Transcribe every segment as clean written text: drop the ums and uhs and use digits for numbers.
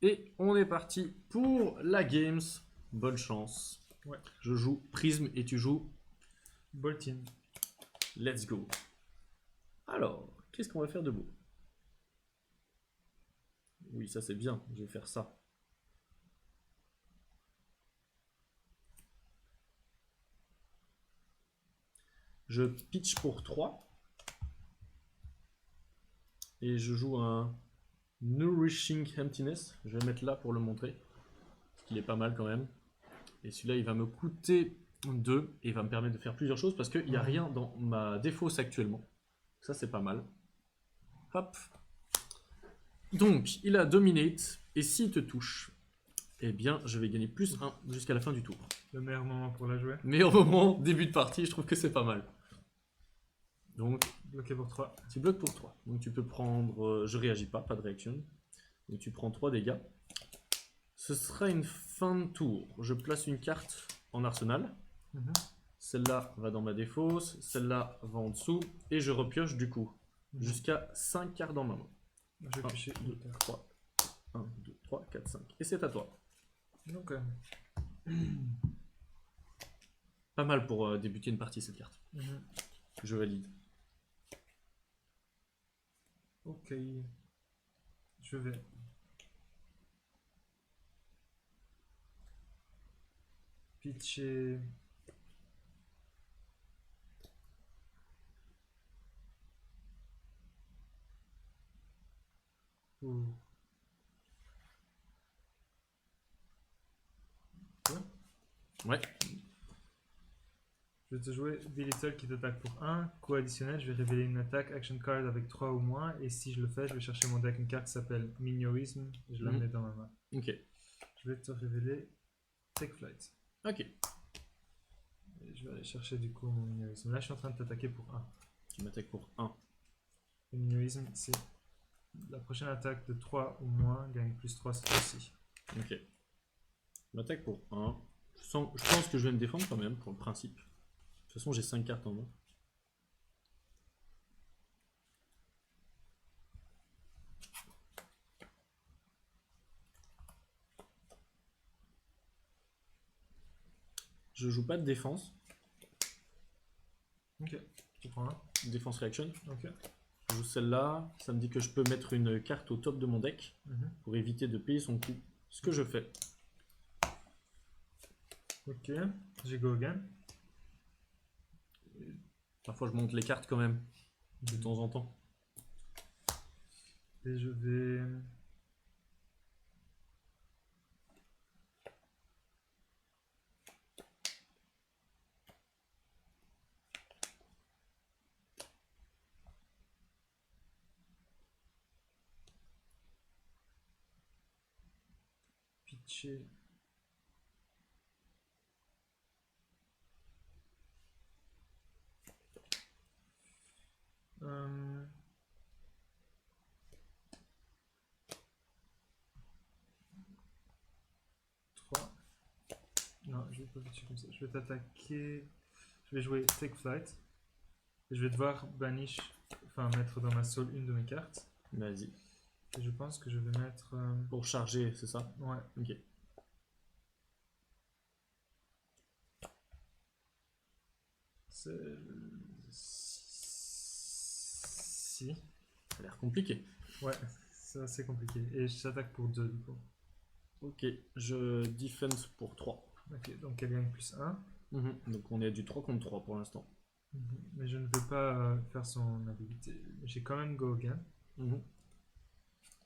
Et on est parti pour la games. Bonne chance. Ouais. Je joue Prism et tu joues Boltin. Let's go. Alors, qu'est-ce qu'on va faire de beau? Oui, ça c'est bien, je vais faire ça. Je pitch pour 3. Et je joue un Nourishing Emptiness. Je vais le mettre là pour le montrer. Parce qu'il est pas mal quand même. Et celui-là, il va me coûter 2. Et il va me permettre de faire plusieurs choses parce qu'il n'y a rien dans ma défausse actuellement. Ça, c'est pas mal. Hop. Donc, il a Dominate. Et s'il te touche, eh bien, je vais gagner plus 1 jusqu'à la fin du tour. Le meilleur moment pour la jouer. Meilleur moment, début de partie, je trouve que c'est pas mal. Donc, Bloqué pour 3. tu bloques pour 3. Donc, tu peux prendre. Je réagis pas, pas de réaction. Donc, tu prends 3 dégâts. Ce sera une fin de tour. Je place une carte en arsenal. Celle-là va dans ma défausse. Celle-là va en dessous. Et je repioche du coup. Jusqu'à 5 cartes dans ma main. Je vais piocher 2, 3. 1, 2, 3, 4, 5. Et c'est à toi. Donc, Pas mal pour débuter une partie cette carte. Je valide. ok. Je vais. Pitcher. Ouh. Ouais. Je vais te jouer Belittle qui t'attaque pour 1. Coup additionnel, je vais révéler une attaque action card avec 3 ou moins. Et si je le fais, je vais chercher mon deck une carte qui s'appelle Mignoisme. Et je la mets dans ma main. Ok. Je vais te révéler Take Flight. Ok. Et je vais aller chercher du coup mon Mignoisme. Là, je suis en train de t'attaquer pour 1. Tu m'attaques pour 1. Le Mignoisme, c'est la prochaine attaque de 3 ou moins gagne plus 3 cette fois-ci. Ok. Tu m'attaques pour 1. Je pense que je vais me défendre quand même, pour le principe. De toute façon, j'ai 5 cartes en main. Je joue pas de défense. Ok, tu prends 1. Défense reaction. Ok. Je joue celle-là. Ça me dit que je peux mettre une carte au top de mon deck pour éviter de payer son coup. Ce que je fais. Ok, j'ai go again. Parfois, je monte les cartes quand même. De temps en temps. Et je vais. Pitcher. Non, je vais pas pitcher comme ça. Je vais t'attaquer. Je vais jouer Take Flight. Et je vais devoir banish, enfin mettre dans ma soul une de mes cartes. Vas-y. Et je pense que je vais mettre. Pour charger, c'est ça? Ouais. Ok. Si. Ça a l'air compliqué. Ouais, c'est assez compliqué. Et je t'attaque pour 2 du coup. Ok, je defense pour 3. Ok, donc elle gagne plus 1. Donc on est du 3 contre 3 pour l'instant. Mais je ne peux pas faire son habilité. J'ai quand même go again.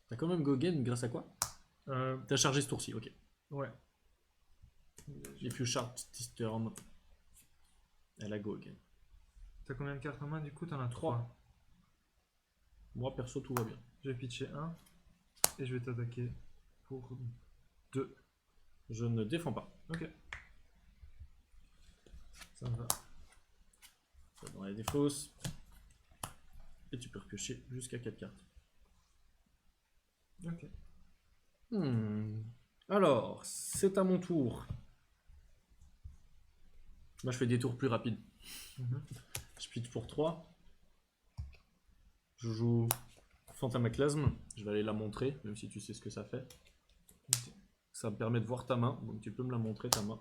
T'as quand même go again grâce à quoi? T'as chargé ce tour-ci, ok. Ouais. If you charge this turn, elle a go again. T'as combien de cartes en main du coup? T'en as 3. 3. Moi perso, tout va bien. Je vais pitcher 1. Et je vais t'attaquer pour 2. Je ne défends pas. Ok. Ça me va. Ça va dans la défausse. Et tu peux repiocher jusqu'à 4 cartes. Ok. Alors, c'est à mon tour. Moi, je fais des tours plus rapides. Je pitch pour 3. Je joue Fantamaclasme. Je vais aller la montrer, même si tu sais ce que ça fait. Ça me permet de voir ta main, donc tu peux me la montrer, ta main.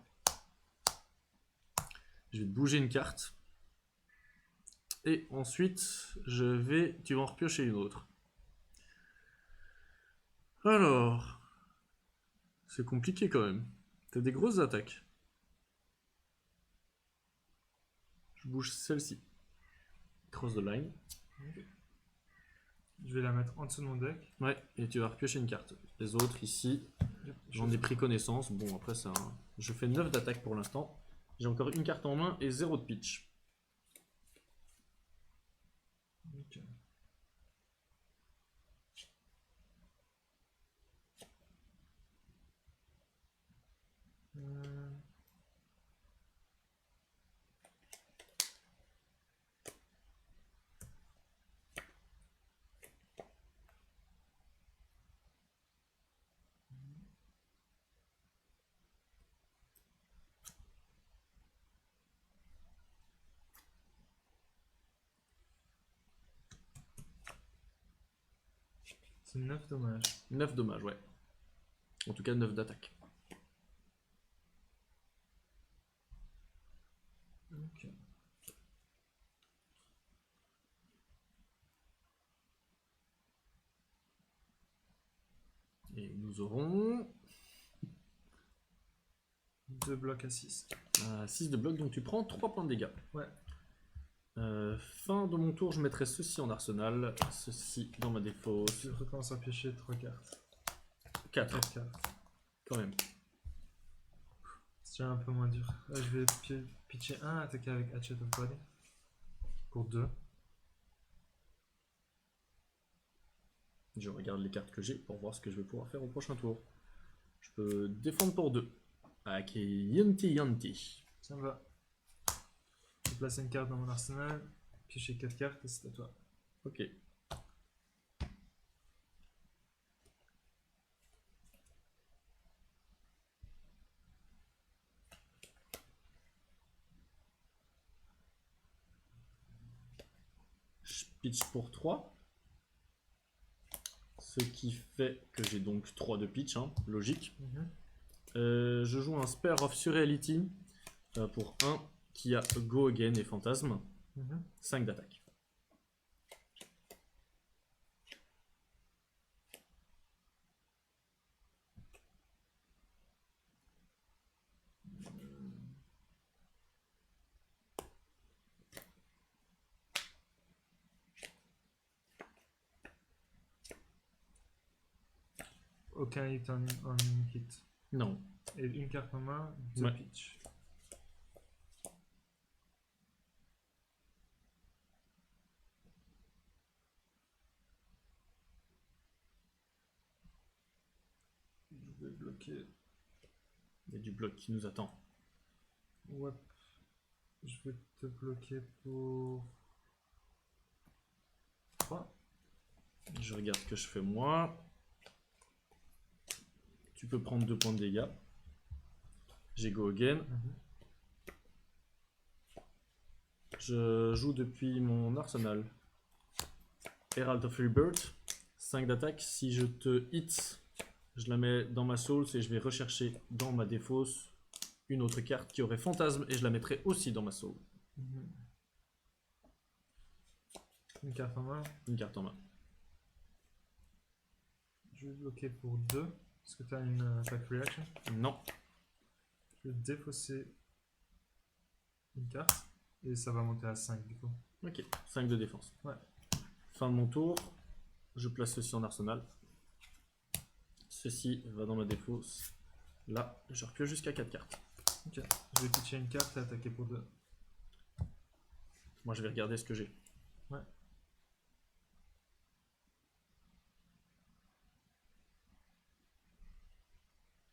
Je vais te bouger une carte. Et ensuite, tu vas en repiocher une autre. Alors, c'est compliqué quand même. T'as des grosses attaques. Je bouge celle-ci. Cross the line. Je vais la mettre en dessous de mon deck. Ouais, et tu vas repiocher une carte. Les autres ici, j'en ai pris connaissance. Bon, après, je fais 9 d'attaque pour l'instant. J'ai encore une carte en main et 0 de pitch. Ok. C'est 9 dommages. 9 dommages, ouais. En tout cas, 9 d'attaque. Ok. Et nous aurons 2 blocs à 6. 6 de bloc, donc tu prends 3 points de dégâts. Ouais. Fin de mon tour, je mettrai ceci en arsenal, ceci dans ma défausse. Je recommence à piocher 3 cartes. 4, 4 cartes. quand même. C'est déjà un peu moins dur. Là, je vais pitcher 1, attaquer avec Hatchet of Body. Pour 2. Je regarde les cartes que j'ai pour voir ce que je vais pouvoir faire au prochain tour. Je peux défendre pour 2. Avec Yanti Yanti. Ça me va. Je vais placer une carte dans mon arsenal, piocher 4 cartes et c'est à toi. Ok. Je pitch pour 3. Ce qui fait que j'ai donc 3 de pitch, hein, logique. Je joue un Spare of Surreality pour 1 qui a Go Again et Fantasme. 5 d'attaque. Aucun hit en hit. Non. Et une carte en main, 2 Ouais. pitch. Je vais bloquer. Il y a du bloc qui nous attend. Ouais. Je vais te bloquer pour 3. Je regarde ce que je fais moi. Tu peux prendre 2 points de dégâts. J'ai Go Again. Je joue depuis mon arsenal. Herald of Rebirth. 5 d'attaque. Si je te hit, je la mets dans ma soul et je vais rechercher dans ma défausse une autre carte qui aurait fantasme et je la mettrai aussi dans ma soul. Une carte en main. Une carte en main. Je vais bloquer pour 2. Est-ce que tu as une attack reaction? Non. Je vais défausser une carte. Et ça va monter à 5 du coup. Ok, 5 de défense. Ouais. Fin de mon tour. Je place ceci en arsenal. Ceci va dans ma défausse. Là, je repioche jusqu'à 4 cartes. Ok. Je vais pitcher une carte et attaquer pour 2. Moi, je vais regarder ce que j'ai. Ouais.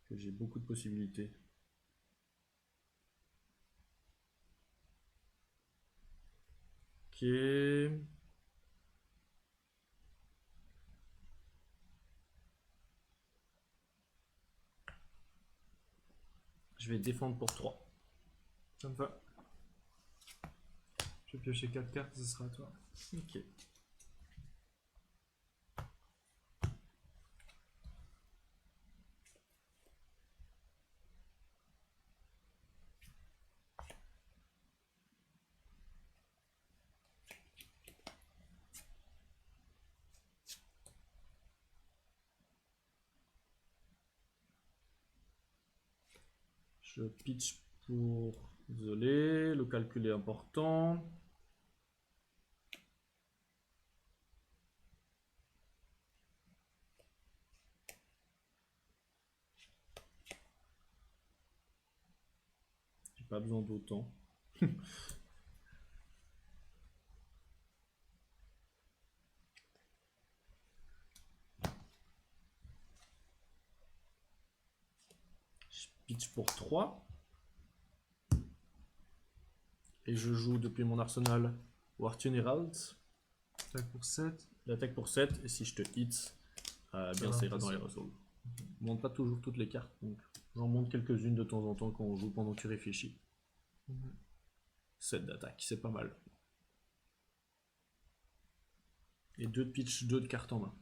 Que j'ai beaucoup de possibilités. Ok. Je vais défendre pour 3. Ça me va. Je vais piocher 4 cartes et ce sera à toi. Ok. Je pitch pour... Désolé, le calcul est important. J'ai pas besoin d'autant. Je pitch pour 3. Et je joue depuis mon arsenal Wartune Herald. Attaque pour 7. L'attaque pour 7. Et si je te hit, bien ça ira dans les resolves. Je monte pas toujours toutes les cartes, donc j'en monte quelques-unes de temps en temps quand on joue pendant que tu réfléchis. 7 d'attaque, c'est pas mal. Et 2 de pitch, 2 de cartes en main.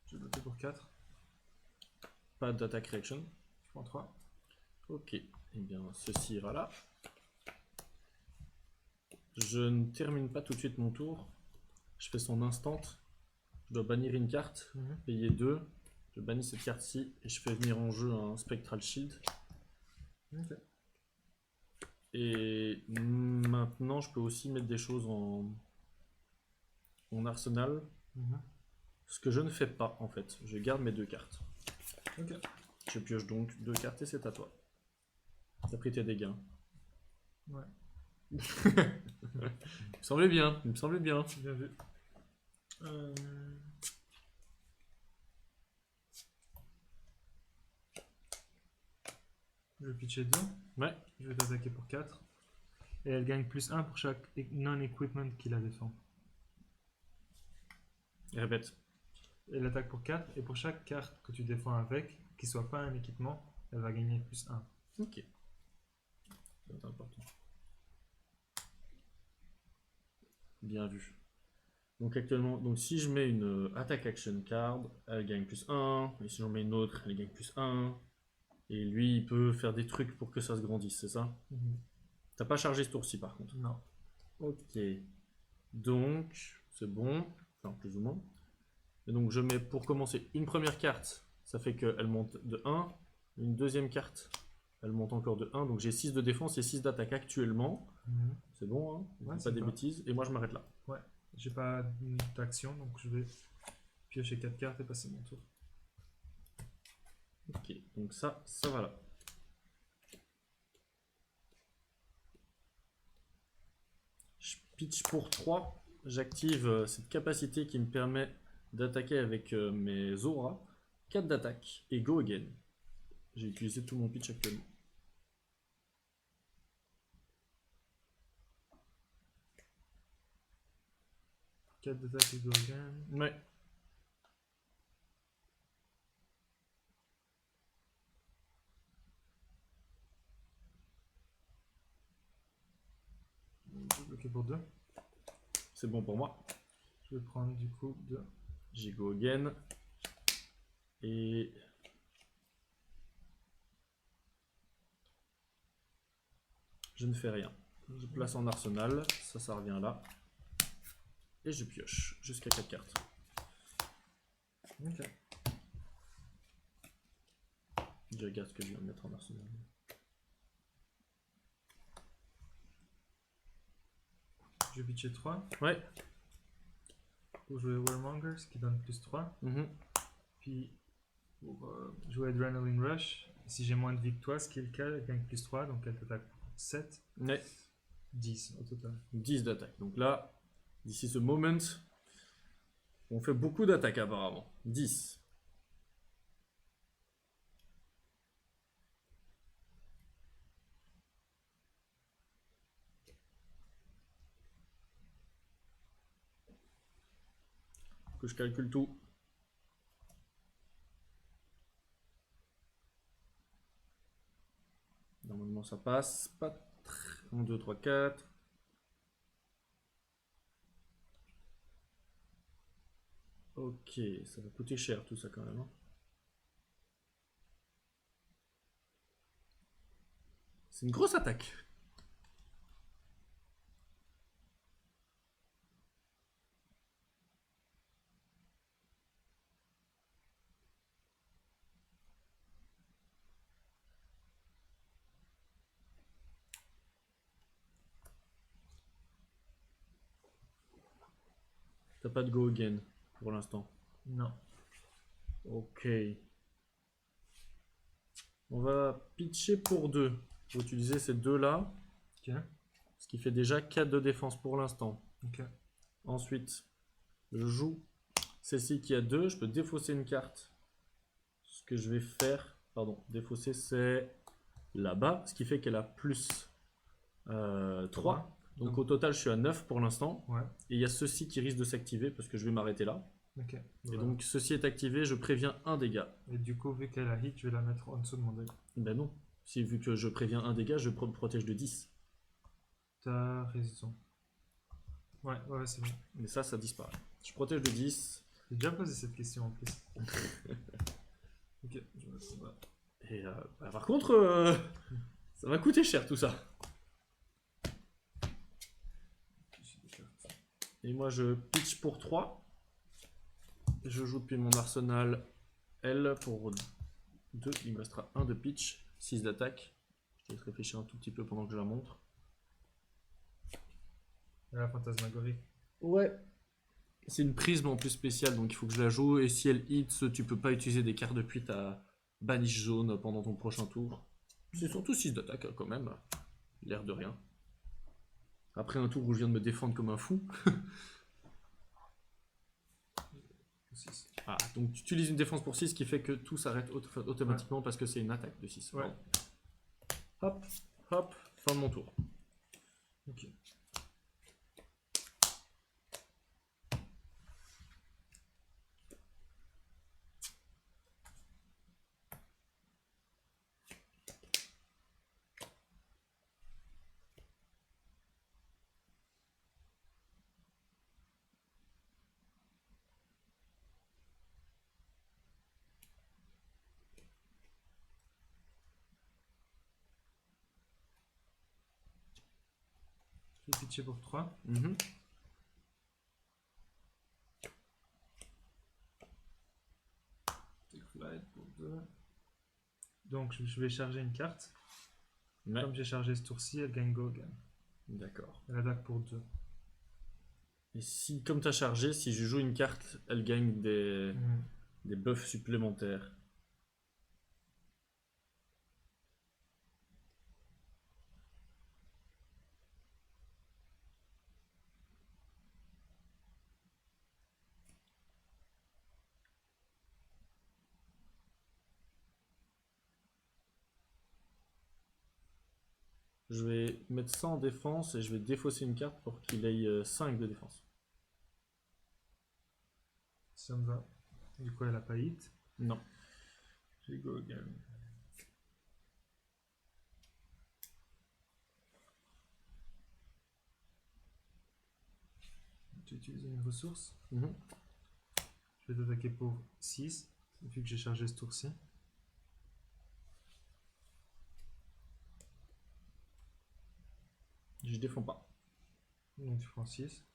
Je vais bloquer pour 4. Pas d'attaque reaction. Je prends 3. Ok, et bien ceci ira là. Je ne termine pas tout de suite mon tour. Je fais son instant. Je dois bannir une carte, payer 2. Je bannis cette carte-ci et je fais venir en jeu un Spectral Shield. Ok. Et maintenant, je peux aussi mettre des choses en arsenal. Ce que je ne fais pas en fait. Je garde mes 2 cartes. Ok. Je pioche donc 2 cartes et c'est à toi. T'as pris tes dégâts. Ouais. Il me semblait bien, il me semblait bien. Bien vu. Je vais pitcher 2. Ouais. Je vais t'attaquer pour 4. Et elle gagne plus 1 pour chaque non-equipment qui la défend. Répète. Elle attaque pour 4. Et pour chaque carte que tu défends avec, qui soit pas un équipement, elle va gagner plus 1. Ok. C'est important. Bien vu. Donc actuellement, donc si je mets une attack action card, elle gagne plus 1. Et si j'en mets une autre, elle gagne plus 1. Et lui, il peut faire des trucs pour que ça se grandisse, c'est ça? T'as pas chargé ce tour-ci par contre. Non. Ok. Donc, c'est bon. Enfin, plus ou moins. Et donc je mets pour commencer une première carte. Ça fait qu'elle monte de 1. Une deuxième carte, elle monte encore de 1. Donc j'ai 6 de défense et 6 d'attaque actuellement. C'est bon, hein? Ouais, Pas des bêtises. Et moi je m'arrête là. Ouais. J'ai pas d'action, donc je vais piocher 4 cartes et passer mon tour. Ok, donc ça va là. Je pitch pour 3. J'active cette capacité qui me permet d'attaquer avec mes auras. 4 d'attaque et go again. J'ai utilisé tout mon pitch actuellement. D'attaque et go again. Ouais. Je vais bloquer pour 2. C'est bon pour moi. Je vais prendre du coup 2. J'ai go again. Et... je ne fais rien. Je place en arsenal. Ça revient là. Et je pioche jusqu'à 4 cartes. Ok. Je regarde ce que je viens de mettre en arsenal. Je vais pitcher 3. Ouais. Pour jouer Warmonger, ce qui donne plus 3. Puis pour jouer Adrenaline Rush, si j'ai moins de vie que toi, ce qui est le cas, elle gagne plus 3, donc elle t'attaque pour 7. Ouais. 10 au total. 10 d'attaque. Donc là, d'ici ce moment, on fait beaucoup d'attaques apparemment. 10. que je calcule tout. Normalement ça passe. Pas 1, 2, 3, 4. Ok, ça va coûter cher tout ça quand même. Hein. C'est une grosse attaque. T'as pas de go again pour l'instant. Non. Ok. On va pitcher pour 2. Pour utiliser ces deux-là. Ok. Ce qui fait déjà 4 de défense pour l'instant. Ok. Ensuite, je joue celle-ci qui a 2. Je peux défausser une carte. Ce que je vais faire, pardon, défausser c'est là-bas. Ce qui fait qu'elle a plus 3. Donc au total, je suis à 9 pour l'instant. Ouais. Et il y a ceci qui risque de s'activer parce que je vais m'arrêter là. Ok. Et Voilà. donc ceci est activé, je préviens un dégât. Et du coup, vu qu'elle a hit, je vais la mettre en dessous de mon deck. Ben non. Si vu que je préviens un dégât, je me protège de 10. T'as raison. Ouais, c'est bon. Mais ça disparaît. Je protège de 10. J'ai déjà posé cette question en plus. Ok, je vais mettre là. Et par contre, ça va coûter cher tout ça. Et moi je pitch pour 3. Je joue depuis mon arsenal L pour 2. Il me restera 1 de pitch, 6 d'attaque. Je te laisse réfléchir un tout petit peu pendant que je la montre. Et la fantasmagorie. Ouais. C'est une prisme en plus spéciale, donc il faut que je la joue. Et si elle hits, tu peux pas utiliser des cartes depuis ta banish zone pendant ton prochain tour. C'est surtout 6 d'attaque hein, quand même. L'air de rien. Après un tour où je viens de me défendre comme un fou. Ah, donc tu utilises une défense pour 6 qui fait que tout s'arrête automatiquement parce que c'est une attaque de 6. Ouais. Hop, hop, fin de mon tour. Ok. Je vais pitcher pour 3. Pour 2. Donc je vais charger une carte. Ouais. Comme j'ai chargé ce tour-ci, elle gagne go again. D'accord. Elle attaque pour 2. Et si, comme tu as chargé, si je joue une carte, elle gagne des buffs supplémentaires. Je vais mettre ça en défense et je vais défausser une carte pour qu'il ait 5 de défense. Ça me va. Du coup, elle a pas hit. Non. Je vais go again. Tu utilises une ressource. Je vais t'attaquer pour 6, vu que j'ai chargé ce tour-ci. Je défends pas. Donc tu prends 6.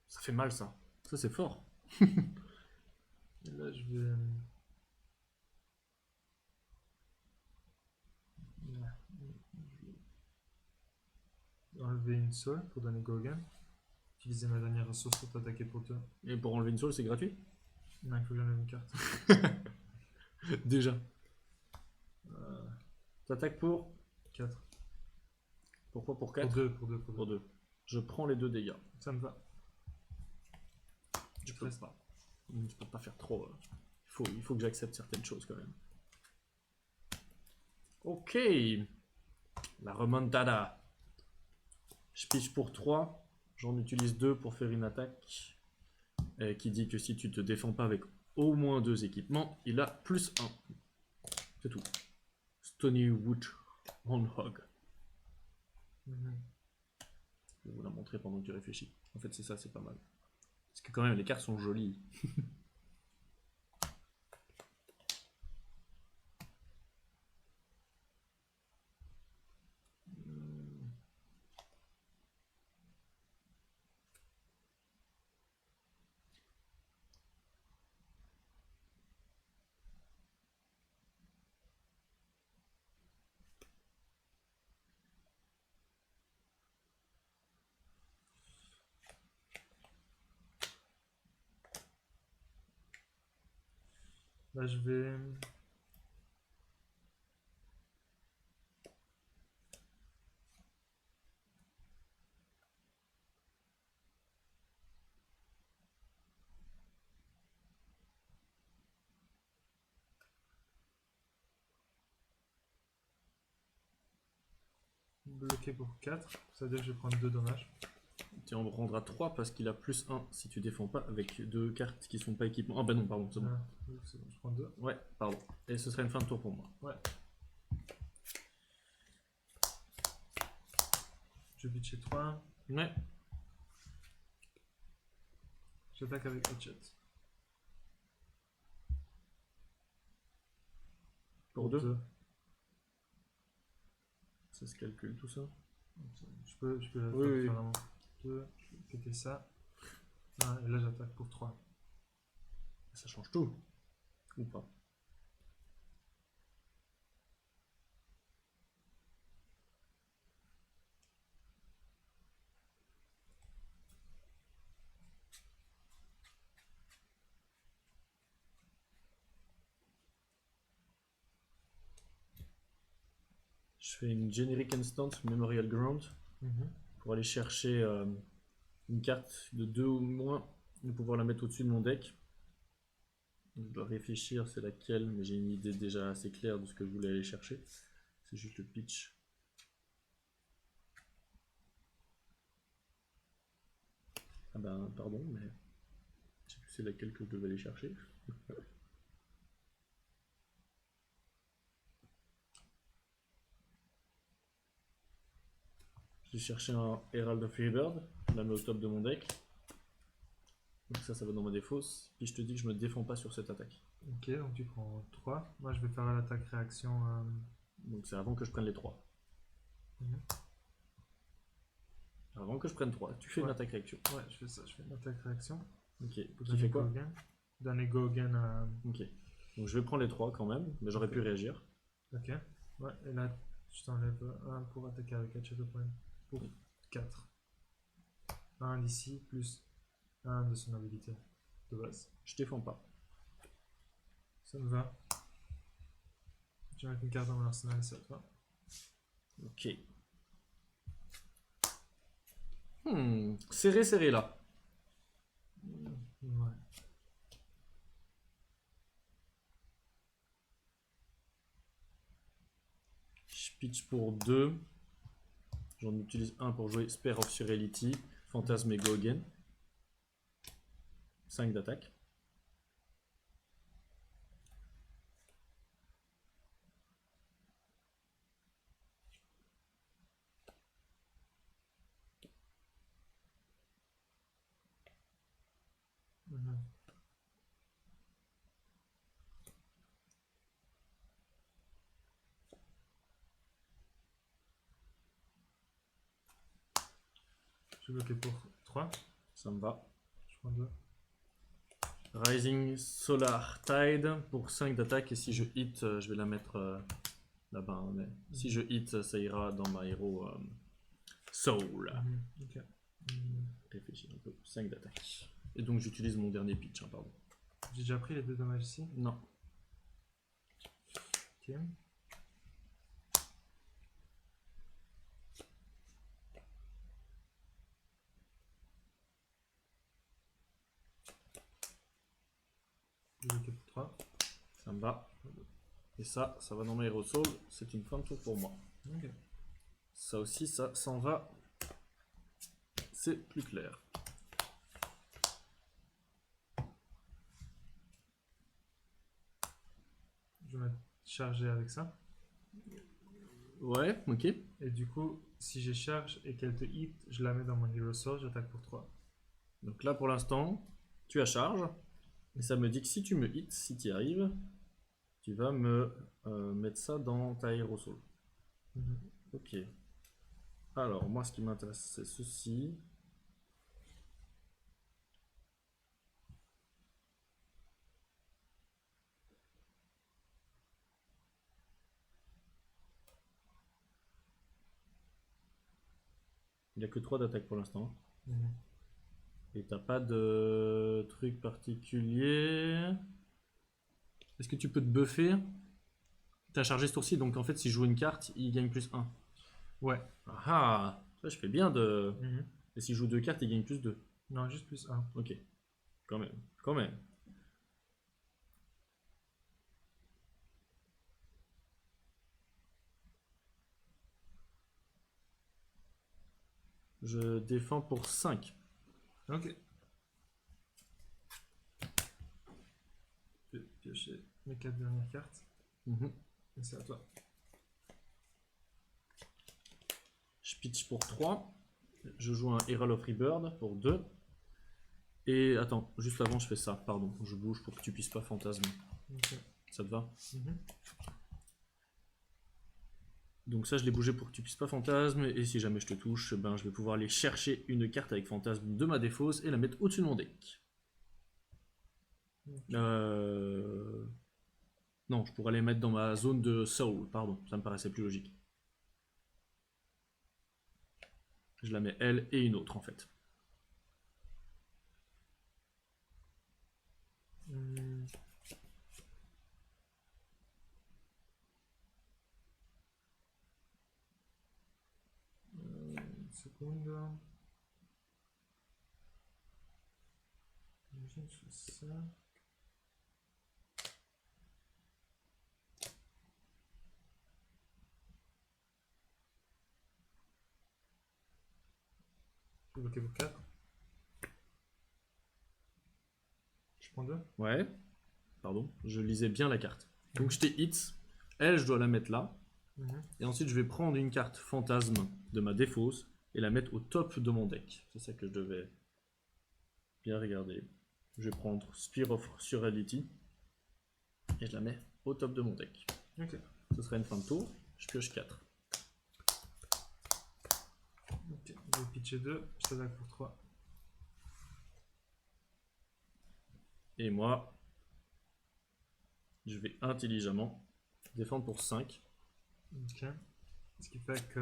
Ça fait mal ça. Ça c'est fort. Et là je vais... enlever une soul pour donner go again. Utiliser ma dernière ressource pour t'attaquer pour 2. Et pour enlever une soul, c'est gratuit? Non, il faut que j'enlève une carte. Déjà. T'attaques pour 4. Pourquoi pour 4? Pour 2. Je prends les 2 dégâts. Ça me va. Je peux pas. Je peux pas faire trop. Il faut que j'accepte certaines choses quand même. Ok. La remontada. Je pitch pour 3. J'en utilise 2 pour faire une attaque qui dit que si tu te défends pas avec au moins 2 équipements, il a +1. C'est tout. Stony Wood on Hog. Je vais vous la montrer pendant que tu réfléchis. En fait, c'est ça, c'est pas mal. Parce que quand même, les cartes sont jolies. Là, je vais... bloquer pour 4, ça veut dire que je vais prendre 2 dommages. Tu en prendras 3 parce qu'il a +1 si tu défends pas avec 2 cartes qui sont pas équipements. Ah bah non, pardon, c'est bon. C'est bon, je prends 2. Ouais, pardon. Et ce sera une fin de tour pour moi. Ouais. Je pitcher 3. Ouais. J'attaque avec Hatchet. Pour 2. Ça se calcule tout ça. Je peux la faire Oui. différemment. 2, je vais péter ça. Et là j'attaque pour 3. Ça change tout. Ou pas. Je fais une Generic Instant Memorial Ground pour aller chercher une carte de 2 ou moins et pouvoir la mettre au-dessus de mon deck. Je dois réfléchir c'est laquelle, mais j'ai une idée déjà assez claire de ce que je voulais aller chercher. C'est juste le pitch. Ah ben pardon, mais je sais plus c'est laquelle que je devais aller chercher. J'ai cherché un Herald of Rebirth, je la mets au top de mon deck. Donc ça va dans ma défausse. Puis je te dis que je me défends pas sur cette attaque. Ok, donc tu prends 3. Moi je vais faire l'attaque réaction. Donc c'est avant que je prenne les 3. Avant que je prenne 3, tu fais une attaque réaction. Ouais, je fais ça, je fais une attaque réaction. Ok, tu fais quoi? Donner go again à... Ok, donc je vais prendre les 3 quand même, mais j'aurais pu réagir. Ok, ouais, et là je t'enlève 1 pour attaquer avec Hatchet au point. Pour 4. 1 d'ici plus 1 de son habilité de base. Je défends pas. Ça me va. Je vais mettre une carte dans mon arsenal, ça te va. Ok. Serré là. Ouais. Je pitch pour 2. J'en utilise un pour jouer Spear of Surreality, Phantasme et Go Again. 5 d'attaque. Je vais bloquer pour 3. Ça me va. Je prends 2. Rising Solar Tide pour 5 d'attaque et si je hit, je vais la mettre là-bas. Mais si je hit, ça ira dans ma héros Soul. Ok. Réfléchis un peu. 5 d'attaque. Et donc j'utilise mon dernier pitch, pardon. J'ai déjà pris les 2 dommages ici. Non. Ok. Je vais bloquer pour 3. Ça me va. Et ça va dans ma Hero Soul. C'est une fin de tour pour moi. Ok. Ça aussi, ça s'en va. c'est plus clair. Je vais mettre charger avec ça. Ouais, ok. Et du coup, si j'ai charge et qu'elle te hit, je la mets dans mon hero soul, j'attaque pour 3. Donc là, pour l'instant, tu as charge. Et ça me dit que si tu me hits, si tu y arrives, tu vas me mettre ça dans ta hero soul. Ok. Alors, moi, ce qui m'intéresse, c'est ceci. Il n'y a que 3 d'attaque pour l'instant. Et t'as pas de truc particulier. Est-ce que tu peux te buffer? T'as chargé ce tour-ci, donc en fait, si je joue une carte, il gagne plus 1. Ouais. Ah, ça je fais bien de. Et si je joue 2 cartes, il gagne plus 2. Non, juste plus 1. Ok. Quand même. Quand même. Je défends pour 5. Ok. Je vais piocher mes 4 dernières cartes. Et c'est à toi. Je pitch pour 3. Je joue un Herald of Rebirth pour 2. Et attends, juste avant, je fais ça. Pardon, je bouge pour que tu puisses pas fantasmer. Ok. Ça te va? Donc ça, je l'ai bougé pour que tu puisses pas fantasme. Et si jamais je te touche, ben, je vais pouvoir aller chercher une carte avec fantasme de ma défausse et la mettre au-dessus de mon deck. Non, je pourrais les mettre dans ma zone de soul, pardon, ça me paraissait plus logique. Je la mets elle et une autre en fait. Une seconde. Je fais ça. Je vais bloquer pour 4. Je prends 2. Ouais, pardon, je lisais bien la carte. Donc je t'ai hit, elle je dois la mettre là. Et ensuite je vais prendre une carte fantasme de ma défausse et la mettre au top de mon deck. C'est ça que je devais bien regarder. Je vais prendre Spear of Surreality et je la mets au top de mon deck. Ok. Ce sera une fin de tour, je pioche 4. Ok, je vais pitcher 2, je t'attaque pour 3. Et moi, je vais intelligemment défendre pour 5. Ok. Ce qui fait que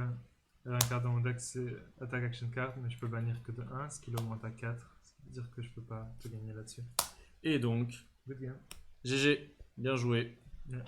la carte dans mon deck c'est attaque action card, mais je peux bannir que de 1, ce qui l'augmente à 4. Ça veut dire que je peux pas te gagner là-dessus. Et donc, Good game. GG, bien joué. Yeah.